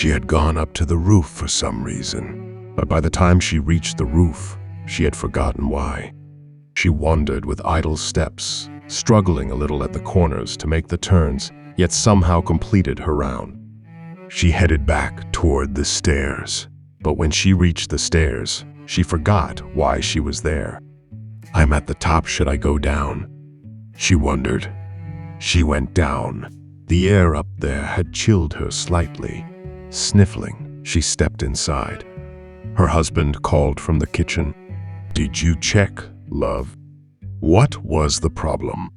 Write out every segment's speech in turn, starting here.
She had gone up to the roof for some reason, but by the time she reached the roof, she had forgotten why. She wandered with idle steps, struggling a little at the corners to make the turns, yet somehow completed her round. She headed back toward the stairs, but when she reached the stairs, she forgot why she was there. I'm at the top, should I go down? She wondered. She went down. The air up there had chilled her slightly. Sniffling, she stepped inside. Her husband called from the kitchen. Did you check, love? What was the problem?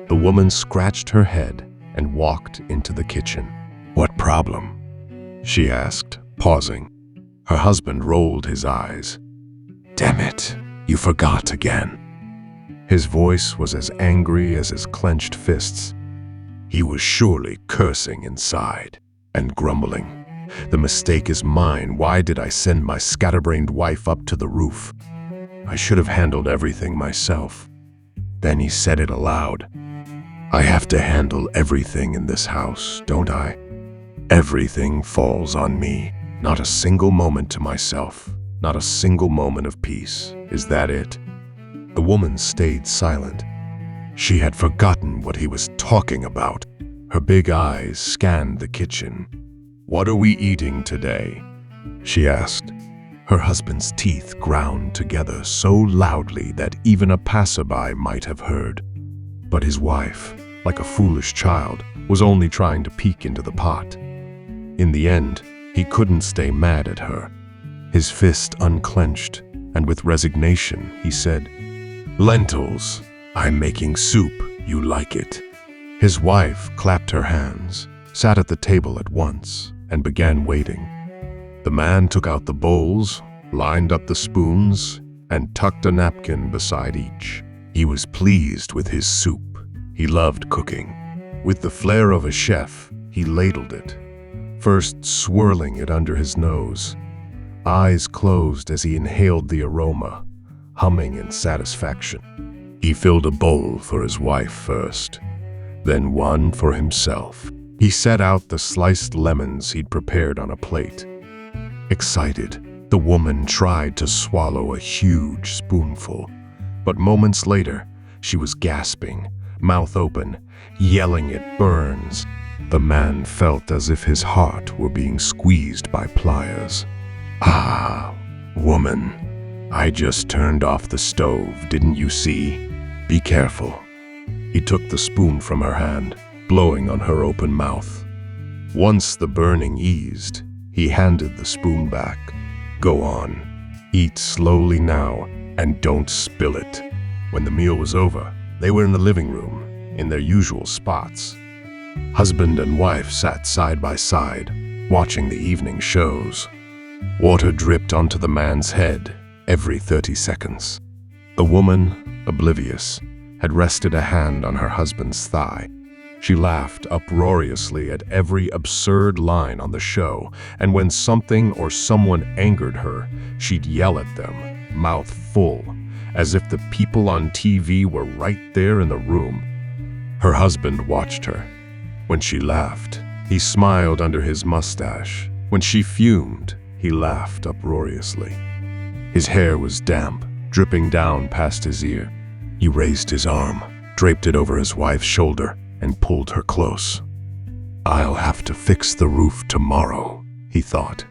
The woman scratched her head and walked into the kitchen. What problem? She asked, pausing. Her husband rolled his eyes. Damn it, you forgot again. His voice was as angry as his clenched fists. He was surely cursing inside and grumbling. The mistake is mine. Why did I send my scatterbrained wife up to the roof? I should have handled everything myself. Then he said it aloud. I have to handle everything in this house, don't I? Everything falls on me. Not a single moment to myself. Not a single moment of peace. Is that it? The woman stayed silent. She had forgotten what he was talking about. Her big eyes scanned the kitchen. What are we eating today? She asked. Her husband's teeth ground together so loudly that even a passerby might have heard. But his wife, like a foolish child, was only trying to peek into the pot. In the end, he couldn't stay mad at her. His fist unclenched, and with resignation, he said, Lentils. I'm making soup. You like it? His wife clapped her hands, sat at the table at once, and began waiting. The man took out the bowls, lined up the spoons, and tucked a napkin beside each. He was pleased with his soup. He loved cooking. With the flair of a chef, he ladled it, first swirling it under his nose. Eyes closed as he inhaled the aroma, humming in satisfaction. He filled a bowl for his wife first, then one for himself. He set out the sliced lemons he'd prepared on a plate. Excited, the woman tried to swallow a huge spoonful, but moments later, she was gasping, mouth open, yelling it burns. The man felt as if his heart were being squeezed by pliers. Ah, woman, I just turned off the stove, didn't you see? Be careful. He took the spoon from her hand, blowing on her open mouth. Once the burning eased, he handed the spoon back. Go on, eat slowly now, and don't spill it. When the meal was over, they were in the living room, in their usual spots. Husband and wife sat side by side, watching the evening shows. Water dripped onto the man's head every 30 seconds. The woman, oblivious, had rested a hand on her husband's thigh. She laughed uproariously at every absurd line on the show, and when something or someone angered her, she'd yell at them, mouth full, as if the people on TV were right there in the room. Her husband watched her. When she laughed, he smiled under his mustache. When she fumed, he laughed uproariously. His hair was damp, dripping down past his ear. He raised his arm, draped it over his wife's shoulder, and pulled her close. I'll have to fix the roof tomorrow, he thought.